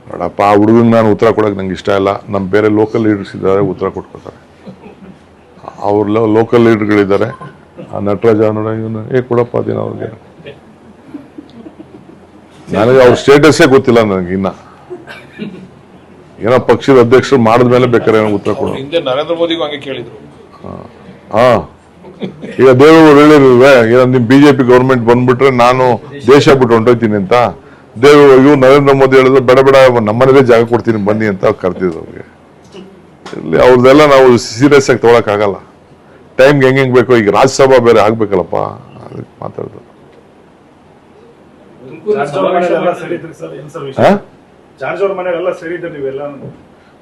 ನೋಡಪ್ಪ ಆ ಹುಡುಗಂಗೆ ನಾನು ಉತ್ತರ ಕೊಡೋಕೆ ನಂಗೆ ಇಷ್ಟ ಇಲ್ಲ. ನಮ್ಮ ಬೇರೆ ಲೋಕಲ್ ಲೀಡರ್ಸ್ ಇದ್ದಾರೆ, ಉತ್ತರ ಕೊಟ್ಕೋತಾರೆ. ಅವ್ರ ಲೋಕಲ್ ಲೀಡರ್ಗಳಿದ್ದಾರೆ. ಆ ನಟರಾಜ ನೋಡ ಇವನು ಕೊಡಪ್ಪ ಅದೇನೋ ಅವ್ರಿಗೆ. ನನಗೆ ಅವ್ರ ಸ್ಟೇಟಸ್ಸೇ ಗೊತ್ತಿಲ್ಲ ನನಗೆ ಇನ್ನ. ಏನೋ ಪಕ್ಷದ ಅಧ್ಯಕ್ಷರು ಮಾಡಿದ್ಮೇಲೆ ಬೇಕಾದ್ರೆ ಉತ್ತರ ಕೊಡೋ. ನರೇಂದ್ರ ಮೋದಿಗೂ ಹಂಗೆ ಕೇಳಿದ್ರು. ಈಗ ದೇವೇಗೌಡರು ಹೇಳಿರುವೆ, ಈಗ ನಿಮ್ ಬಿಜೆಪಿ ಗೌರ್ಮೆಂಟ್ ಬಂದ್ಬಿಟ್ರೆ ನಾನು ದೇಶ ಬಿಟ್ಟು ಹೊಂಟೋಗ್ತೀನಿ ಅಂತ. ಇವ್ರು ನರೇಂದ್ರ ಮೋದಿ ಹೇಳಿದ್ರು ಬೇಡ ಬೇಡ ನಮ್ಮನೇಲೇ ಜಾಗ ಕೊಡ್ತೀನಿ ಬನ್ನಿ ಅಂತ ಕರ್ತಿದ್ರು ಅವ್ರಿಗೆ. ಇಲ್ಲಿ ಅವ್ರದ್ದೆಲ್ಲ ನಾವು ಸೀರಿಯಸ್ ಆಗಿ ತಗೊಳಕ್ ಆಗಲ್ಲ. ಟೈಮ್ಗೆ ಹೆಂಗ್ ಬೇಕು. ಈಗ ರಾಜ್ಯಸಭಾ ಬೇರೆ ಆಗ್ಬೇಕಲ್ಲಪ್ಪ, ಅದಕ್ಕೆ ಮಾತಾಡ್ತಾರೆ.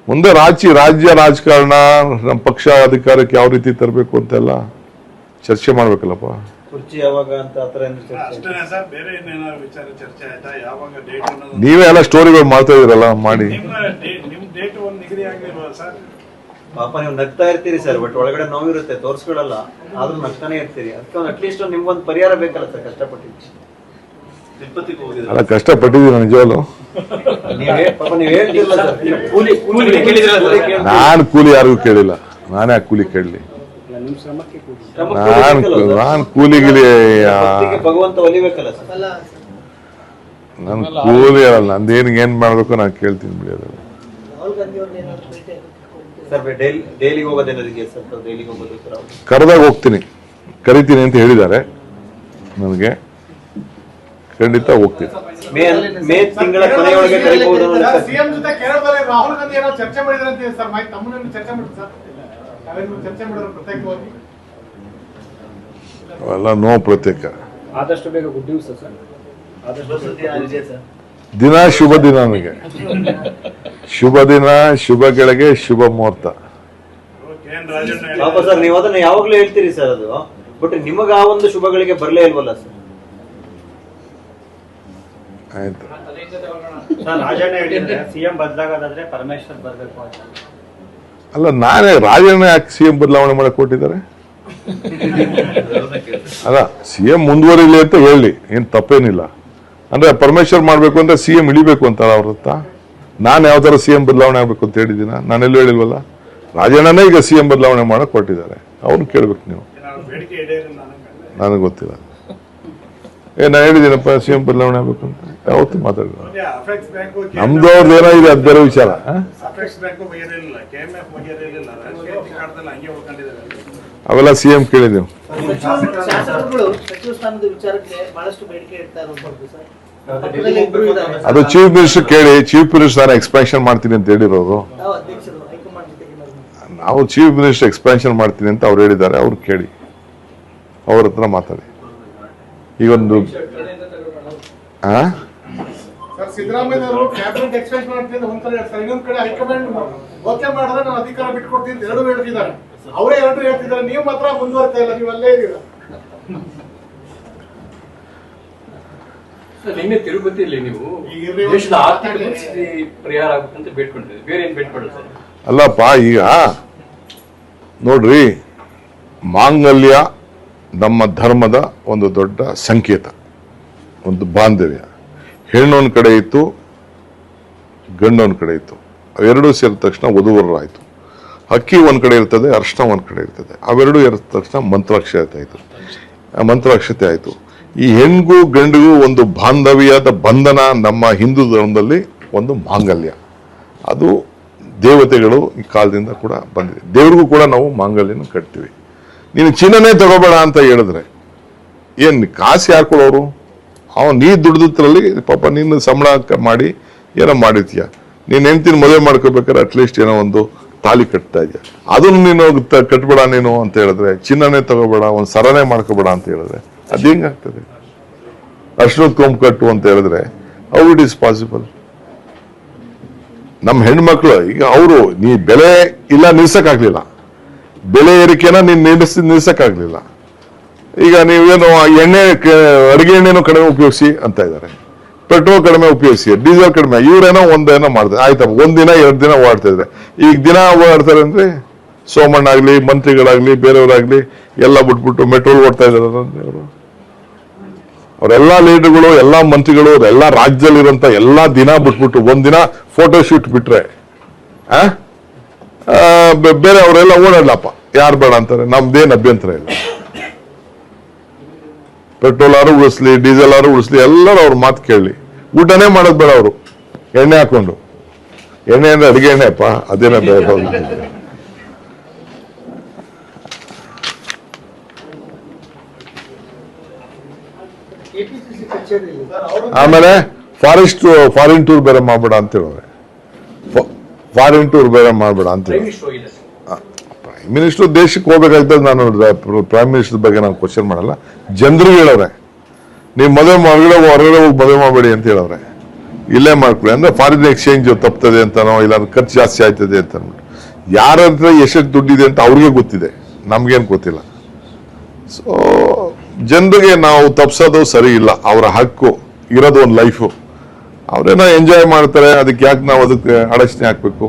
ಮುಂದೆ ರಾಜ್ಯ ರಾಜಕಾರಣ ನಮ್ಮ ಪಕ್ಷ ಅಧಿಕಾರಕ್ಕೆ ಯಾವ ರೀತಿ ತರಬೇಕು ಅಂತೆಲ್ಲ ಚರ್ಚೆ ಮಾಡ್ಬೇಕಲ್ಲಪ್ಪ. ನೀವೇ ಎಲ್ಲ ಸ್ಟೋರಿಗಳು ಮಾಡ್ತಾ ಇದೀರಲ್ಲ, ಮಾಡಿ. ಪಾಪ ನೀವು ನಗ್ತಾ ಇರ್ತೀರಿ ಸರ್, ಬಟ್ ಒಳಗಡೆ ನೋವಿರುತ್ತೆ, ತೋರಿಸ್ಕೊಳ್ಳಲ್ಲ, ಆದ್ರೂ ನಗ್ತಾನೆ ಇರ್ತೀರಿ. ಅದಕ್ಕೆ ಅಟ್ಲೀಸ್ಟ್ ನಿಮ್ಗೊಂದು ಪರಿಹಾರ ಬೇಕಲ್ಲ ಸರ್. ಕಷ್ಟಪಟ್ಟಿದ್ದೀವಿ, ಅಲ್ಲ ಕಷ್ಟಪಟ್ಟಿದ್ದೀವಿ ನಿಜವಲ್ಲೂ. ನಾನು ಕೂಲಿ ಯಾರಿಗೂ ಕೇಳಿಲ್ಲ. ನಾನೇ ಆ ಕೂಲಿ ಕೇಳಲಿ? ನಾನು ಕೂಲಿಗಿಲಿ ಭಗವಂತ ಒಲಿಬೇಕಲ್ಲ ಸರ್. ನನ್ ಕೂಲಿ ಅಲ್ಲ, ನಂದೇನು ಏನ್ ಮಾಡ್ಬೇಕು ನಾನು ಕೇಳ್ತೀನಿ ಬಿಡಿ. ಅದೆಲ್ಲ ಕರೆದಾಗ ಹೋಗ್ತೀನಿ, ಕರಿತೀನಿ ಅಂತ ಹೇಳಿದ್ದಾರೆ ನನಗೆ. ಖಂಡಿತ ಹೋಗ್ತೀನಿ. ಮೇ ತಿಂಗಳ ಕೊನೆಯೊಳಗೆ ಕರೀಬಹುದು. ಸಿಎಂ ಜೊತೆ ಕೇರಳದಲ್ಲಿ ರಾಹುಲ್ ಗಾಂಧಿ ಏನೋ ಚರ್ಚೆ ಮಾಡಿದ್ರೆ ಅಂತ ಸರ್, ಮಾಹಿತಿ ತಮ್ಮನ್ನು ಚರ್ಚೆ ಮಾಡಿದ್ರು ಸರ್. ಚರ್ಚೆ ಮಾಡಿದ್ರು ಪ್ರತ್ಯೇಕವಾಗಿ. ಅವೆಲ್ಲ ನೋ ಪ್ರತ್ಯೇಕ. ಆದಷ್ಟು ಬೇಗ ಗುಡ್ ನ್ಯೂಸ್ ಸರ್. ದಿನ ಶುಭ ದಿನ, ನನಗೆ ಶುಭ ದಿನ, ಶುಭ ಗಳಿಗೆ, ಶುಭ ಮುಹೂರ್ತ. ಪಾಪ ಸರ್ ನೀವು ಅದನ್ನ ಯಾವಾಗ್ಲೂ ಹೇಳ್ತೀರಿ ಸರ್, ಅದು ಬಟ್ ನಿಮಗ ಆ ಒಂದು ಶುಭಗಳಿಗೆ ಬರ್ಲೇ ಇಲ್ವಲ್ಲ ಸರ್. ಆಯ್ತು. ರಾಜಣ್ಣ ಹೇಳಿದ್ರೆ ಸಿಎಂ ಬದಲಾಗೋದಾದ್ರೆ ಪರಮೇಶ್ವರ್ ಬರ್ಬೇಕು ಅಂತ. ಅಲ್ಲ, ನಾನೇ ರಾಜಣ್ಣ ಯಾಕೆ ಸಿಎಂ ಬದಲಾವಣೆ ಮಾಡಕ್ ಕೊಟ್ಟಿದ್ದಾರೆ? ಅಲ್ಲ, ಸಿಎಂ ಮುಂದುವರಿಲಿ ಅಂತ ಹೇಳಿ, ಏನ್ ತಪ್ಪೇನಿಲ್ಲ. ಅಂದ್ರೆ ಪರಮೇಶ್ವರ್ ಮಾಡ್ಬೇಕು ಅಂದ್ರೆ ಸಿಎಂ ಇಳಿಬೇಕು ಅಂತಾರ ಅವ್ರ ಹತ್ರ. ನಾನು ಯಾವ ತರ ಸಿಎಂ ಬದಲಾವಣೆ ಆಗ್ಬೇಕು ಅಂತ ಹೇಳಿದ್ದೀನ? ನಾನೆಲ್ಲೂ ಹೇಳಿಲ್ವಲ್ಲ. ರಾಜಣ್ಣನೇ ಈಗ ಸಿಎಂ ಬದಲಾವಣೆ ಮಾಡಕ್ ಕೊಟ್ಟಿದ್ದಾರೆ. ಅವ್ನು ಕೇಳ್ಬೇಕು ನೀವು. ನನಗೆ ಗೊತ್ತಿಲ್ಲ. ನಾನು ಹೇಳಿದ್ದೀನಪ್ಪ ಸಿಎಂ ಬದಲಾವಣೆ ಆಗ್ಬೇಕು ಅಂತ ಯಾವತ್ತು ಮಾತಾಡಿದ. ನಮ್ದು ಅವ್ರದ್ದು ಏನೋ ಇದೆ, ಅದು ಬೇರೆ ವಿಚಾರ. ಅವೆಲ್ಲ ಸಿಎಂ ಕೇಳಿದೆವು. ಅದು ಚೀಫ್ ಮಿನಿಸ್ಟರ್ ಕೇಳಿ. ಚೀಫ್ ಮಿನಿಸ್ಟರ್ ನಾನು ಎಕ್ಸ್ಪ್ಯಾನ್ಷನ್ ಮಾಡ್ತೀನಿ ಅಂತ ಹೇಳಿರೋರು. ನಾವು ಚೀಫ್ ಮಿನಿಸ್ಟರ್ ಎಕ್ಸ್ಪ್ಯಾನ್ಷನ್ ಮಾಡ್ತೀನಿ ಅಂತ ಅವ್ರು ಹೇಳಿದ್ದಾರೆ. ಅವ್ರು ಕೇಳಿ, ಅವ್ರ ಹತ್ರ ಮಾತಾಡಿ. ಈಗೊಂದು ಸಿದ್ದರಾಮಯ್ಯ ಅವರು ಕ್ಯಾಬಿನೆಟ್ ಎಕ್ಸ್ಪೆನ್ಷನ್ ಮಾಡ್ತೀನಿ ಒಂದ್ ಕಡೆ ಹೇಳ್ತಾರೆ, ಇನ್ನೊಂದ್ ಕಡೆ ಹೈಕಮಾಂಡ್ ಓಕೆ ಮಾಡಿದ್ರೆ ನಾನು ಅಧಿಕಾರ ಬಿಟ್ಕೊಡ್ತೀನಿ ಅಂತ ಎರಡು ಹೇಳ್ತಿದ್ದಾರೆ. ಅವರೇ ಎರಡು ಹೇಳ್ತಿದ್ದಾರೆ, ನೀವು ಮಾತ್ರ ಮುಂದುವರ್ತಾ ಇಲ್ಲ, ನೀವು ಅಲ್ಲೇ ಇದ್ದೀರಾ. ನಿನ್ನೆ ತಿರುಪತಿಯಲ್ಲಿ ನೀವು ದೇಶದ ಆರ್ಥಿಕ ಪರಿಸ್ಥಿತಿ ಪರಿಹಾರ ಆಗುತ್ತಂತ ಬೇಡ್ಕೊಂಡಿದ್ದೀರಿ, ಬೇರೆ ಏನ್ ಬೇಡ್ಕೊಳ್ಳಿ ಸರ್? ಅಲ್ಲಪ್ಪ, ಈಗ ನೋಡ್ರಿ, ಮಾಂಗಲ್ಯ ನಮ್ಮ ಧರ್ಮದ ಒಂದು ದೊಡ್ಡ ಸಂಕೇತ, ಒಂದು ಬಾಂಧವ್ಯ. ಹೆಣ್ಣು ಒಂದ್ ಕಡೆ ಇತ್ತು, ಗಂಡು ಒಂದ್ ಕಡೆ ಇತ್ತು. ಅವೆರಡೂ ಸೇರಿದ ತಕ್ಷಣ ವಧುವರರಾಯ್ತು. ಅಕ್ಕಿ ಒಂದ್ ಕಡೆ ಇರ್ತದೆ, ಅರ್ಶನ ಒಂದ್ ಕಡೆ ಇರ್ತದೆ. ಅವೆರಡೂ ಇರಿದ ತಕ್ಷಣ ಮಂತ್ರಾಕ್ಷತೆ ಆಯ್ತು. ಈ ಹೆಣ್ಗೂ ಗಂಡಿಗೂ ಒಂದು ಬಾಂಧವ್ಯದ ಬಂಧನ ನಮ್ಮ ಹಿಂದೂ ಧರ್ಮದಲ್ಲಿ ಒಂದು ಮಾಂಗಲ್ಯ. ಅದು ದೇವತೆಗಳು ಈ ಕಾಲದಿಂದ ಕೂಡ ಬಂದಿದೆ. ದೇವ್ರಿಗೂ ಕೂಡ ನಾವು ಮಾಂಗಲ್ಯನ ಕಟ್ತೀವಿ. ನೀನು ಚಿನ್ನನೇ ತಗೋಬೇಡ ಅಂತ ಹೇಳಿದ್ರೆ ಏನ್ ಕಾಸು ಯಾರು ಕೊಡೋರು? ನೀ ದುಡ್ದದ್ರಲ್ಲಿ ಪಾಪ ನೀನು ಸಂಬಳ ಮಾಡಿ ಏನೋ ಮಾಡಿರ್ತೀಯ. ನೀನ್ ಹೆಂಡ್ತಿನ ಮದುವೆ ಮಾಡ್ಕೋಬೇಕಾದ್ರೆ ಅಟ್ಲೀಸ್ಟ್ ಏನೋ ಒಂದು ತಾಲಿ ಕಟ್ತಾ ಇದೆಯಾ, ಅದನ್ನು ನೀನು ಕಟ್ಬೇಡ ನೀನು ಅಂತ ಹೇಳಿದ್ರೆ, ಚಿನ್ನನೇ ತಗೋಬೇಡ, ಒಂದು ಸರನೇ ಮಾಡ್ಕೋಬೇಡ ಅಂತ ಹೇಳಿದ್ರೆ ಅದು ಹೆಂಗಾಗ್ತದೆ? ಅರ್ಶನದ ಕೊಂಬು ಕಟ್ಟು ಅಂತ ಹೇಳಿದ್ರೆ ಹೌ ಇಟ್ ಈಸ್ ಪಾಸಿಬಲ್? ನಮ್ಮ ಹೆಣ್ಮಕ್ಳು ಈಗ ಅವರು ನೀ ಬೆಲೆ ಇಲ್ಲ ನಿಲ್ಸಕ್ಕಾಗ್ಲಿಲ್ಲ, ಬೆಲೆ ಏರಿಕೆನ ನೀನ್ ನಿಲ್ಸಕ್ಕಾಗ್ಲಿಲ್ಲ. ಈಗ ನೀವೇನು ಎಣ್ಣೆ, ಅಡಿಗೆ ಎಣ್ಣೆನೂ ಕಡಿಮೆ ಉಪಯೋಗಿಸಿ ಅಂತ ಇದ್ದಾರೆ, ಪೆಟ್ರೋಲ್ ಕಡಿಮೆ ಉಪಯೋಗಿಸಿ, ಡೀಸೆಲ್ ಕಡಿಮೆ. ಇವರೇನೋ ಒಂದೇನೋ ಮಾಡ್ತಾರೆ, ಆಯ್ತಪ್ಪ, ಒಂದಿನ 2 ದಿನ ಓಡಾಡ್ತಾ ಇದ್ರೆ. ಈಗ ದಿನ ಓಡಾಡ್ತಾರೆ ಅಂದ್ರೆ ಸೋಮಣ್ಣಾಗ್ಲಿ, ಮಂತ್ರಿಗಳಾಗ್ಲಿ, ಬೇರೆಯವರಾಗ್ಲಿ ಎಲ್ಲ ಬಿಟ್ಬಿಟ್ಟು ಮೆಟ್ರೋಲ್ ಓಡ್ತಾ ಇದಾರೆ ಅವರು. ಅವರೆಲ್ಲ ಲೀಡರ್ಗಳು, ಎಲ್ಲ ಮಂತ್ರಿಗಳು, ಎಲ್ಲ ರಾಜ್ಯದಲ್ಲಿರುವಂತ ಎಲ್ಲ ದಿನ ಬಿಟ್ಬಿಟ್ಟು ಒಂದಿನ ಫೋಟೋ ಶೂಟ್ ಬಿಟ್ರೆ ಬೇರೆ ಅವರೆಲ್ಲ ಓಡಾಡ್ಲಪ್ಪ, ಯಾರು ಬೇಡ ಅಂತಾರೆ, ನಮ್ದೇನು ಅಭ್ಯಂತರ ಇಲ್ಲ. ಪೆಟ್ರೋಲ್ ಆರು ಉಳಿಸ್ಲಿ, ಡೀಸೆಲ್ ಆರು ಉಳಿಸ್ಲಿ, ಎಲ್ಲರೂ ಅವ್ರ ಮಾತು ಕೇಳಲಿ. ಊಟನೇ ಮಾಡೋದು ಬೇಡ ಅವರು, ಎಣ್ಣೆ ಹಾಕೊಂಡು. ಎಣ್ಣೆ ಅಂದ್ರೆ ಅಡಿಗೆ ಎಣ್ಣೆ ಅಪ್ಪ, ಅದೇನೇ ಬೇಡ. ಕೆಪಿಸಿಸಿ ಕಚೇರಿಯಲ್ಲಿ ಆಮೇಲೆ ಫಾರಿನ್ ಟೂರ್ ಬೇರೆ ಮಾಡ್ಬೇಡ ಅಂತ ಹೇಳಿದ್ರೆ, ಫಾರಿನ್ ಟೂರ್ ಬೇರೆ ಮಾಡ್ಬೇಡ ಅಂತ ಹೇಳಿ. ಪ್ರೈಮ್ ಮಿನಿಸ್ಟರ್ ದೇಶಕ್ಕೆ ಹೋಗ್ಬೇಕಾಗ್ತದೆ. ನಾನು ಪ್ರೈಮ್ ಮಿನಿಸ್ಟರ್ ಬಗ್ಗೆ ನಾನು ಕ್ವಶನ್ ಮಾಡಲ್ಲ. ಜನರಿಗೆ ಹೇಳವ್ರೆ, ನೀವು ಹೊರಗಡೆ ಹೋಗಿ ಮದುವೆ ಮಾಡಬೇಡಿ ಅಂತ ಹೇಳವ್ರೆ. ಇಲ್ಲೇ ಮಾಡ್ಕೊಳ್ಳಿ ಅಂದ್ರೆ ಫಾರಿನ್ ಎಕ್ಸ್ಚೇಂಜ್ ತಪ್ತದೆ ಅಂತನೋ, ಇಲ್ಲ ಖರ್ಚು ಜಾಸ್ತಿ ಆಯ್ತದೆ ಅಂತ ಅಂದ್ಬಿಟ್ಟು. ಯಾರ ಹತ್ರ ಎಷ್ಟು ದುಡ್ಡಿದೆ ಅಂತ ಅವ್ರಿಗೆ ಗೊತ್ತಿದೆ, ನಮ್ಗೇನು ಗೊತ್ತಿಲ್ಲ. ಸೊ ಜನರಿಗೆ ನಾವು ತಪ್ಸೋದು ಸರಿ ಇಲ್ಲ. ಅವರ ಹಕ್ಕು, ಇರೋದು ಒಂದು ಲೈಫು, ಅವರೇನೋ ಎಂಜಾಯ್ ಮಾಡ್ತಾರೆ. ಅದಕ್ಕೆ ಯಾಕೆ ನಾವು ಅದಕ್ಕೆ ಅಡಚಣೆ ಹಾಕ್ಬೇಕು?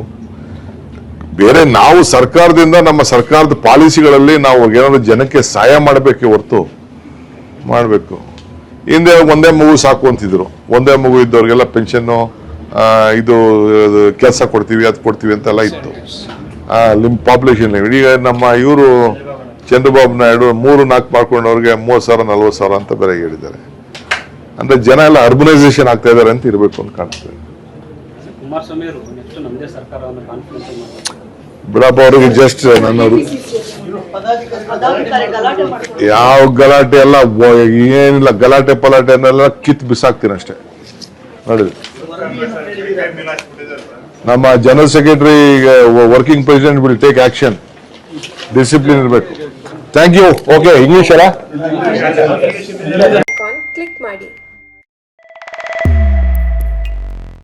ಬೇರೆ ನಾವು ಸರ್ಕಾರದಿಂದ, ನಮ್ಮ ಸರ್ಕಾರದ ಪಾಲಿಸಿಗಳಲ್ಲಿ ನಾವು ಏನಾದ್ರು ಜನಕ್ಕೆ ಸಹಾಯ ಮಾಡಬೇಕೆ ಹೊರತು ಮಾಡಬೇಕು. ಹಿಂದೆ ಒಂದೇ ಮಗು ಸಾಕು ಅಂತಿದ್ರು. ಒಂದೇ ಮಗು ಇದ್ದವ್ರಿಗೆಲ್ಲ ಪೆನ್ಷನ್ನು, ಇದು ಕೆಲಸ ಕೊಡ್ತೀವಿ, ಅದು ಕೊಡ್ತೀವಿ ಅಂತೆಲ್ಲ ಇತ್ತು. ಪಾಪ್ಯುಲೇಷನ್. ಈಗ ನಮ್ಮ ಇವರು ಚಂದ್ರಬಾಬು ನಾಯ್ಡು 3-4 ಮಾಡ್ಕೊಂಡವ್ರಿಗೆ 30,000 40,000 ಅಂತ ಬೇರೆ ಹೇಳಿದ್ದಾರೆ. ಅಂದ್ರೆ ಜನ ಎಲ್ಲ ಅರ್ಬನೈಸೇಷನ್ ಆಗ್ತಾ ಇದಾರೆ ಅಂತ ಇರಬೇಕು ಅಂತ ಕಾಣ್ತದೆ. ಕುಮಾರಸ್ವಾಮಿ ಅವರು ನೆಕ್ಸ್ಟ್ ನಮ್ಮದೇ ಸರ್ಕಾರವನ್ನು ಕಾನ್ಫಿಡೆನ್ಸ್ ಬಿಡಪ್ಪ, ಅವ್ರಿಗೆ ಜಸ್ಟ್ ನನ್ನವರು ಯಾವ ಗಲಾಟೆ ಎಲ್ಲ ಏನಿಲ್ಲ, ಗಲಾಟೆ ಪಲಾಟೆ ಅನ್ನೆಲ್ಲ ಕಿತ್ ಬಿಸಾಕ್ತೀನಿ ಅಷ್ಟೇ. ನೋಡಿ, ನಮ್ಮ general secretary working president will take action. Discipline ಇರಬೇಕು. Thank you. ಓಕೆ, ಇಂಗ್ಲಿಷ್ ಅಲ್ಲ? ಕ್ಲಿಕ್ ಮಾಡಿ.